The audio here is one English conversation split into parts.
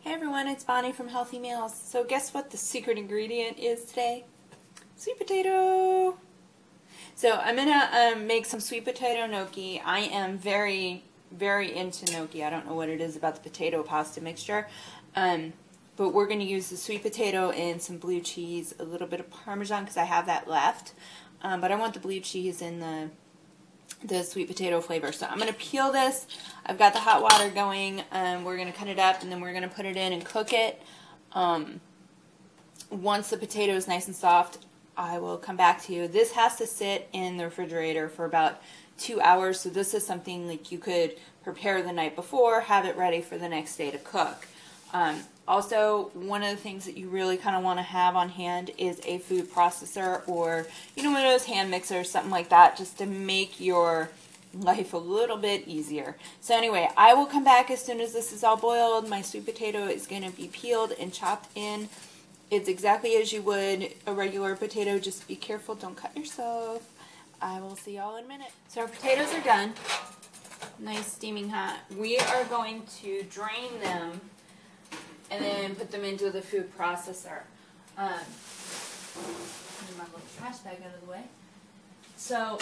Hey everyone, it's Bonnie from Healthy Meals. So guess what the secret ingredient is today? Sweet potato! So I'm going to make some sweet potato gnocchi. I am very, very into gnocchi. I don't know what it is about the potato pasta mixture. But we're going to use the sweet potato and some blue cheese, a little bit of Parmesan because I have that left. But I want the blue cheese and the sweet potato flavor. So I'm going to peel this. I've got the hot water going. We're going to cut it up and then we're going to put it in and cook it. Once the potato is nice and soft, I will come back to you. This has to sit in the refrigerator for about 2 hours. So this is something like you could prepare the night before, have it ready for the next day to cook. Also, one of the things that you really kind of want to have on hand is a food processor or, you know, one of those hand mixers, something like that, just to make your life a little bit easier. So anyway, I will come back as soon as this is all boiled. My sweet potato is going to be peeled and chopped in. It's exactly as you would a regular potato. Just be careful, don't cut yourself. I will see y'all in a minute. So our potatoes are done. Nice steaming hot. We are going to drain them and then put them into the food processor. Move my little trash bag out of the way. So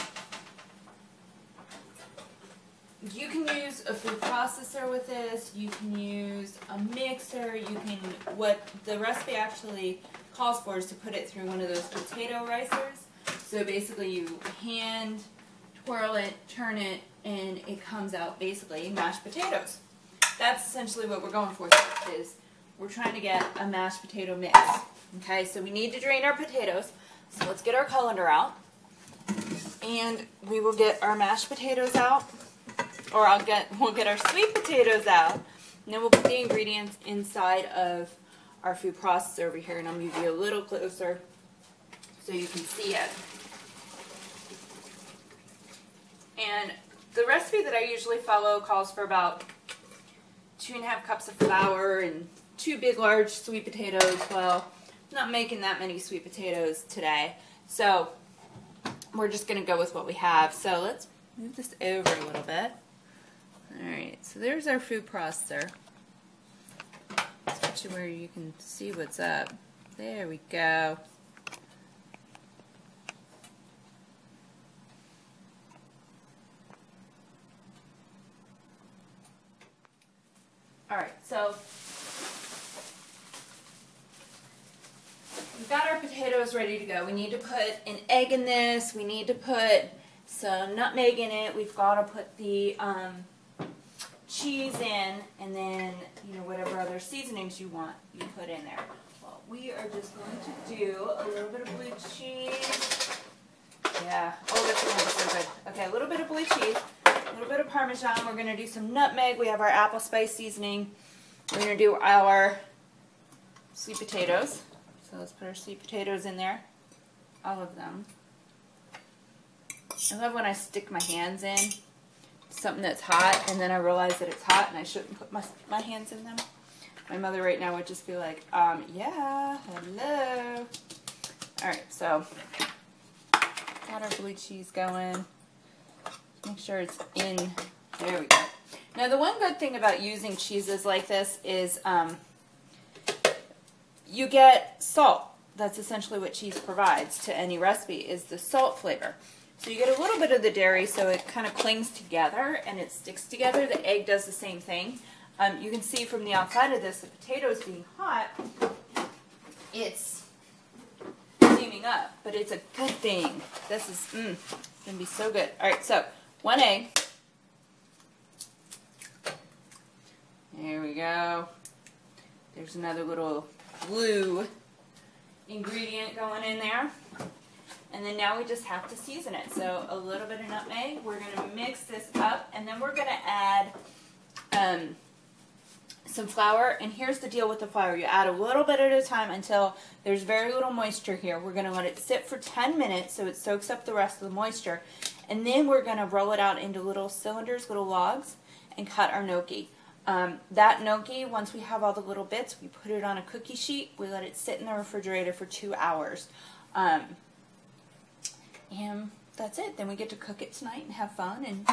you can use a food processor with this. You can use a mixer. You can, what the recipe actually calls for is to put it through one of those potato ricers. So basically you hand twirl it, turn it, and it comes out basically mashed potatoes. That's essentially what we're going for here, is we're trying to get a mashed potato mix. Okay, so we need to drain our potatoes. So let's get our colander out. And we will get our mashed potatoes out. Or we'll get our sweet potatoes out. And then we'll put the ingredients inside of our food processor over here. And I'll move you a little closer so you can see it. And the recipe that I usually follow calls for about 2.5 cups of flour and 2 big large sweet potatoes. Well, I'm not making that many sweet potatoes today, so we're just going to go with what we have. So let's move this over a little bit. Alright, so there's our food processor. Switch it where you can see what's up. There we go. Alright, so we've got our potatoes ready to go. We need to put an egg in this. We need to put some nutmeg in it. We've got to put the cheese in, and then, you know, whatever other seasonings you want, you put in there. Well, we are just going to do a little bit of blue cheese. Yeah. Oh, that's going to be so good. Okay, a little bit of blue cheese, a little bit of Parmesan. We're going to do some nutmeg. We have our apple spice seasoning. We're going to do our sweet potatoes. So let's put our sweet potatoes in there. All of them. I love when I stick my hands in something that's hot and then I realize that it's hot and I shouldn't put my hands in them. My mother right now would just be like, yeah, hello. Alright, so got our blue cheese going. Make sure it's in. There we go. Now the one good thing about using cheeses like this is you get salt. That's essentially what cheese provides to any recipe, is the salt flavor. So you get a little bit of the dairy so it kind of clings together and it sticks together. The egg does the same thing. You can see from the outside of this, the potatoes being hot, it's steaming up, but it's a good thing. This is going to be so good. Alright, so 1 egg. There we go. There's another little blue ingredient going in there. And then now we just have to season it. So a little bit of nutmeg. We're going to mix this up, and then we're going to add some flour. And here's the deal with the flour. You add a little bit at a time until there's very little moisture here. We're going to let it sit for 10 minutes so it soaks up the rest of the moisture. And then we're going to roll it out into little cylinders, little logs, and cut our gnocchi. That gnocchi, once we have all the little bits, we put it on a cookie sheet. We let it sit in the refrigerator for 2 hours. And that's it. Then we get to cook it tonight and have fun. And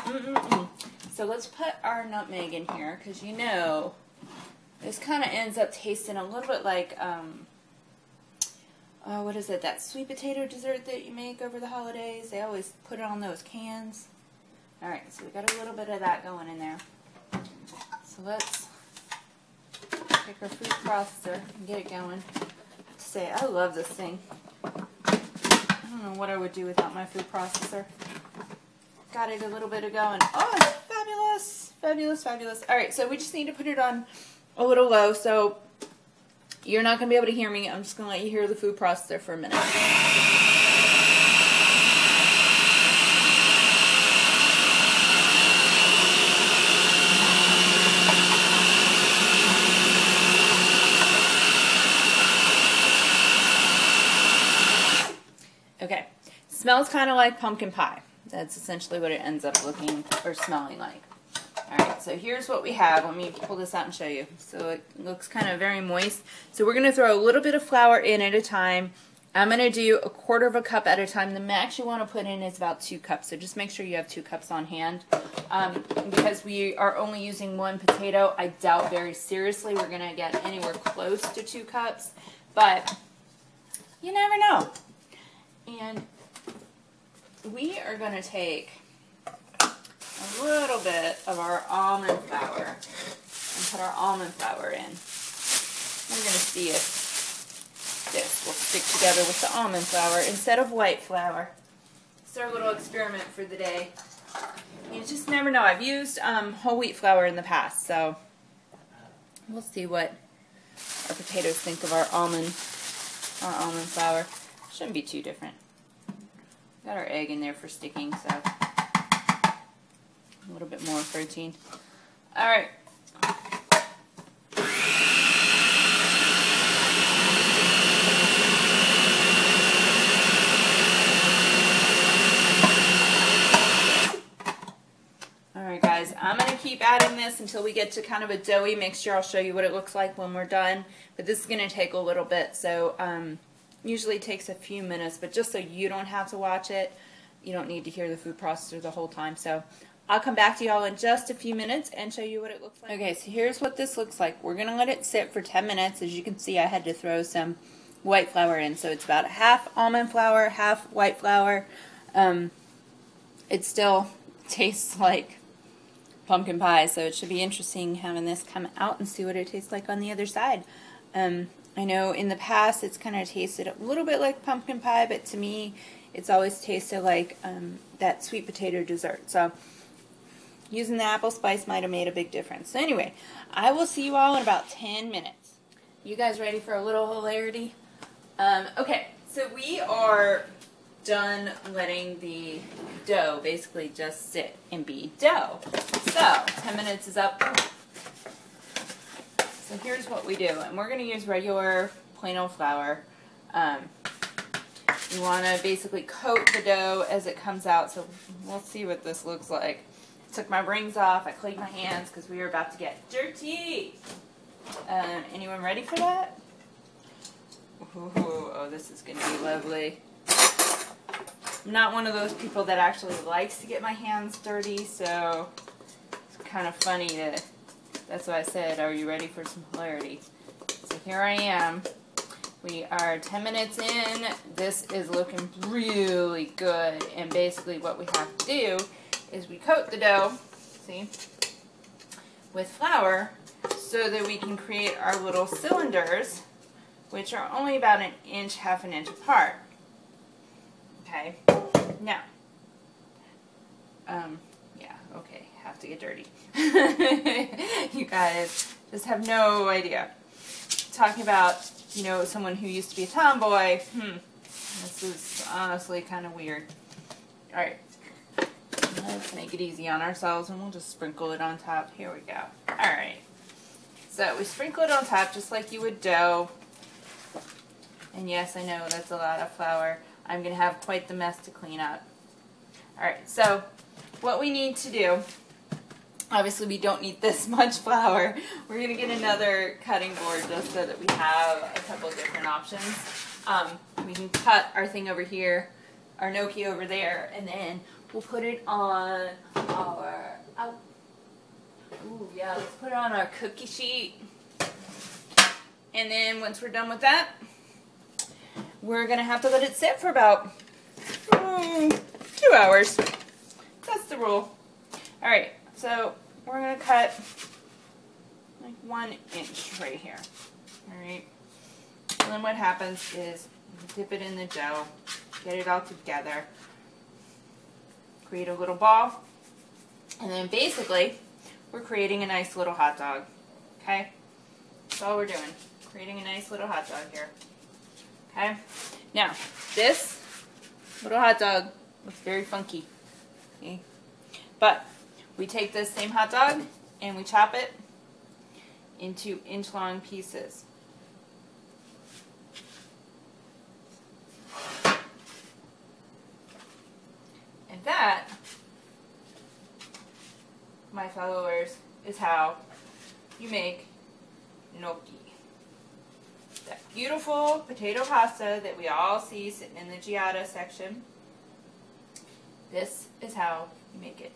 So let's put our nutmeg in here, because you know This kind of ends up tasting a little bit like, what is it, that sweet potato dessert that you make over the holidays? They always put it on those cans. Alright, so we got a little bit of that going in there. So let's take our food processor and get it going. I have to say, I love this thing. I don't know what I would do without my food processor. Got it a little bit ago, and oh, it's fabulous! Fabulous, fabulous. Alright, so we just need to put it on a little low, so you're not going to be able to hear me. I'm just going to let you hear the food processor for a minute. Okay, smells kind of like pumpkin pie. That's essentially what it ends up looking or smelling like. Alright, so here's what we have. Let me pull this out and show you. So it looks kind of very moist. So we're going to throw a little bit of flour in at a time. I'm going to do 1/4 cup at a time. The max you want to put in is about 2 cups. So just make sure you have 2 cups on hand. Because we are only using 1 potato, I doubt very seriously we're going to get anywhere close to 2 cups. But you never know. And we are going to take a little bit of our almond flour and put our almond flour in. We're going to see if this will stick together with the almond flour instead of white flour. It's our little experiment for the day. You just never know. I've used whole wheat flour in the past, so we'll see what our potatoes think of our almond flour. Shouldn't be too different. Got our egg in there for sticking, so a little bit more protein. Alright. Alright guys, I'm going to keep adding this until we get to kind of a doughy mixture. I'll show you what it looks like when we're done, but this is going to take a little bit, so usually takes a few minutes, but just so you don't have to watch it, you don't need to hear the food processor the whole time. So I'll come back to y'all in just a few minutes and show you what it looks like. Okay, so here's what this looks like. We're going to let it sit for 10 minutes. As you can see, I had to throw some white flour in. So it's about half almond flour, half white flour. It still tastes like pumpkin pie, so it should be interesting having this come out and see what it tastes like on the other side. I know in the past it's kind of tasted a little bit like pumpkin pie, but to me it's always tasted like that sweet potato dessert. So using the apple spice might have made a big difference. So anyway, I will see you all in about 10 minutes. You guys ready for a little hilarity? Okay, so we are done letting the dough basically just sit and be dough. So 10 minutes is up. So here's what we do, and we're going to use regular plain old flour. You want to basically coat the dough as it comes out, so we'll see what this looks like. Took my rings off, I cleaned my hands because we were about to get dirty. Anyone ready for that? Ooh, oh, this is going to be lovely. I'm not one of those people that actually likes to get my hands dirty, so it's kind of funny to... That's why I said, are you ready for some hilarity? So here I am. We are 10 minutes in. This is looking really good. And basically what we have to do is we coat the dough, see, with flour so that we can create our little cylinders, which are only about an inch, half an inch apart. Okay, now, yeah, okay, have to get dirty. You guys just have no idea. Talking about, you know, someone who used to be a tomboy, this is honestly kind of weird. Alright, let's make it easy on ourselves and we'll just sprinkle it on top. Here we go. Alright, so we sprinkle it on top just like you would dough. And yes, I know that's a lot of flour. I'm going to have quite the mess to clean up. Alright, so what we need to do, obviously we don't need this much flour. We're going to get another cutting board just so that we have a couple different options. We can cut our thing over here, our gnocchi over there, and then we'll put it on our, ooh, yeah, let's put it on our cookie sheet. And then once we're done with that, we're going to have to let it sit for about 2 hours. That's the rule. Alright, so we're going to cut like 1 inch right here. Alright. And then what happens is you dip it in the dough, get it all together, create a little ball, and then basically we're creating a nice little hot dog. Okay? That's all we're doing. Creating a nice little hot dog here. Okay? Now, this little hot dog looks very funky. Okay? But we take this same hot dog and we chop it into inch-long pieces. And that, my followers, is how you make gnocchi. That beautiful potato pasta that we all see sitting in the giada section. This is how you make it.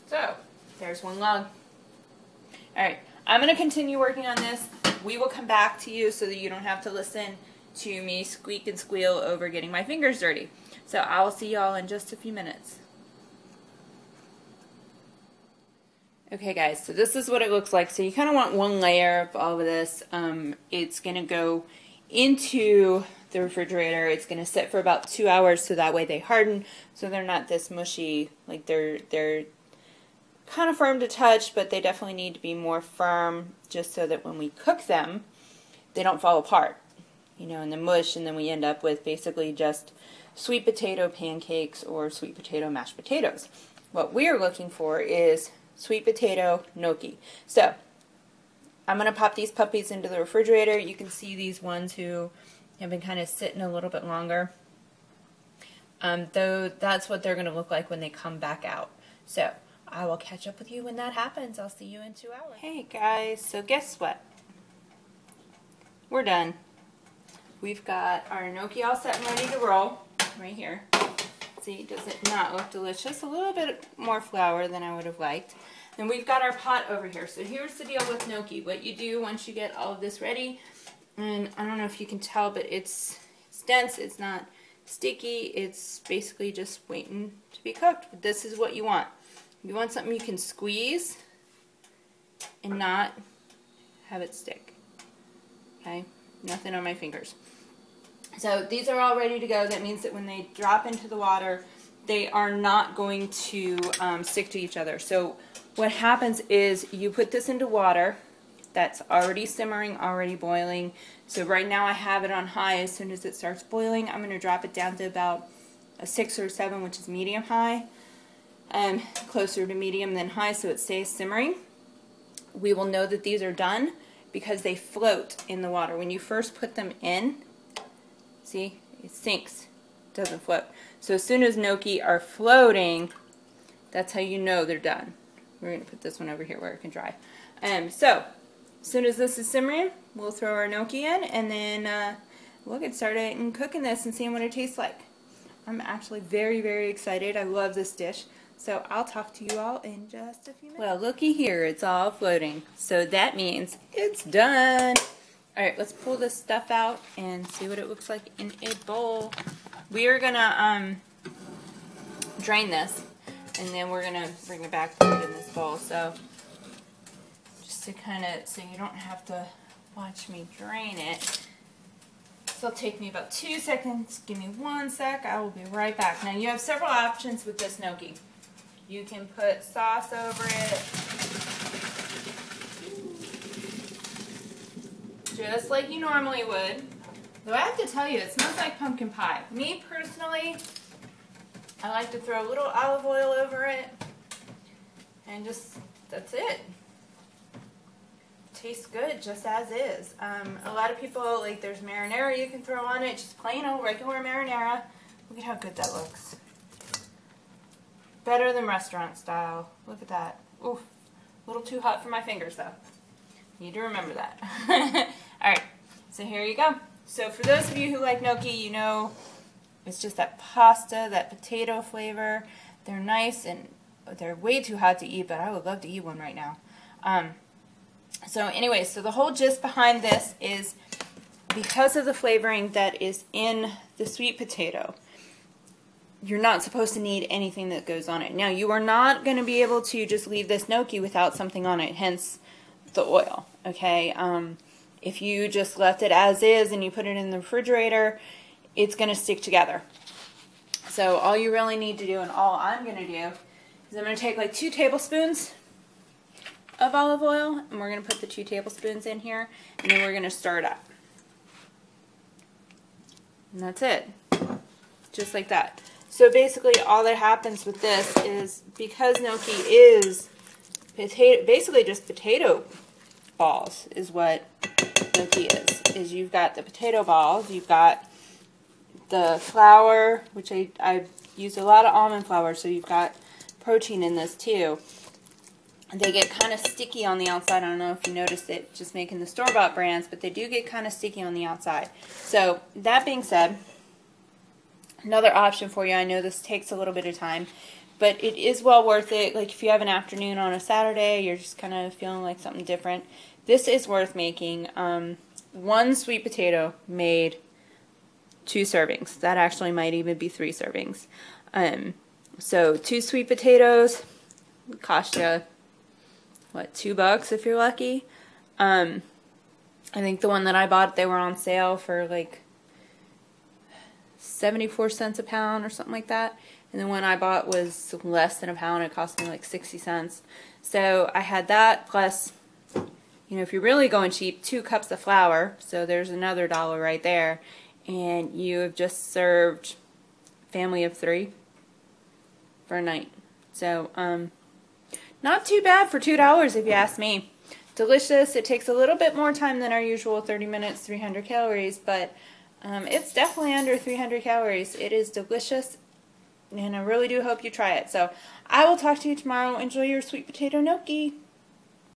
So, there's one log. Alright, I'm going to continue working on this. We will come back to you so that you don't have to listen to me squeak and squeal over getting my fingers dirty. So I will see y'all in just a few minutes. Okay guys, so this is what it looks like. So you kind of want one layer of all of this. It's going to go into the refrigerator. It's going to sit for about 2 hours so that way they harden, so they're not this mushy. Like they're kind of firm to touch, but they definitely need to be more firm just so that when we cook them, they don't fall apart, you know, in the mush, and then we end up with basically just sweet potato pancakes or sweet potato mashed potatoes. What we are looking for is sweet potato gnocchi. So I'm going to pop these puppies into the refrigerator. You can see these ones who have been kind of sitting a little bit longer. Though that's what they're going to look like when they come back out. So I will catch up with you when that happens. I'll see you in 2 hours. Hey guys, so guess what? We're done. We've got our gnocchi all set and ready to roll right here. See, does it not look delicious? A little bit more flour than I would have liked. Then we've got our pot over here. So here's the deal with gnocchi. What you do once you get all of this ready, and I don't know if you can tell, but it's dense, it's not sticky, it's basically just waiting to be cooked. But this is what you want. You want something you can squeeze and not have it stick. Okay? Nothing on my fingers. So these are all ready to go. That means that when they drop into the water, they are not going to stick to each other. So what happens is you put this into water that's already simmering, already boiling. So right now I have it on high. As soon as it starts boiling, I'm going to drop it down to about a 6 or 7, which is medium high, and closer to medium than high, so it stays simmering. We will know that these are done because they float in the water. When you first put them in, see, it sinks, doesn't float. So as soon as gnocchi are floating, that's how you know they're done. We're going to put this one over here where it can dry. So as soon as this is simmering, we'll throw our gnocchi in, and then we'll get started and cooking this and seeing what it tastes like. I'm actually very, very excited. I love this dish. So I'll talk to you all in just a few minutes. Well, looky here, it's all floating. So that means it's done. Alright, let's pull this stuff out and see what it looks like in a bowl. We are going to drain this, and then we're going to bring it back, put it in this bowl. So just to kind of, so you don't have to watch me drain it. This will take me about 2 seconds. Give me 1 sec. I will be right back. Now you have several options with this gnocchi. You can put sauce over it, just like you normally would. Though I have to tell you, it smells like pumpkin pie. Me personally, I like to throw a little olive oil over it, and just, that's it. Tastes good just as is. A lot of people, like, there's marinara you can throw on it, just plain old regular marinara. Look at how good that looks. Better than restaurant style. Look at that. Oof. A little too hot for my fingers though. Need to remember that. Alright, so here you go. So for those of you who like gnocchi, you know it's just that pasta, that potato flavor. They're nice and they're way too hot to eat, but I would love to eat one right now. So anyway, so the whole gist behind this is because of the flavoring that is in the sweet potato, you're not supposed to need anything that goes on it. Now, you are not going to be able to just leave this gnocchi without something on it, hence the oil, okay? If you just left it as is and you put it in the refrigerator, it's going to stick together. So all you really need to do, and all I'm going to do, is I'm going to take like 2 tablespoons of olive oil, and we're going to put the 2 tablespoons in here, and then we're going to stir it up. And that's it. Just like that. So basically all that happens with this is, because gnocchi is potato, basically just potato balls is what gnocchi is you've got the potato balls, you've got the flour, which I use a lot of almond flour, so you've got protein in this too. They get kind of sticky on the outside. I don't know if you noticed it just making the store-bought brands, but they do get kind of sticky on the outside. So that being said, another option for you, I know this takes a little bit of time, but it is well worth it. Like if you have an afternoon on a Saturday, you're just kind of feeling like something different, this is worth making. 1 sweet potato made 2 servings. That actually might even be 3 servings. So 2 sweet potatoes cost you, what, $2 if you're lucky. I think the one that I bought, they were on sale for like 74 cents a pound or something like that. And the one I bought was less than a pound. It cost me like 60 cents. So I had that, plus, you know, if you're really going cheap, 2 cups of flour. So there's another $1 right there. And you have just served a family of 3 for a night. So, not too bad for $2 if you ask me. Delicious. It takes a little bit more time than our usual 30 minutes, 300 calories, but it's definitely under 300 calories. It is delicious, and I really do hope you try it. So I will talk to you tomorrow. Enjoy your sweet potato gnocchi.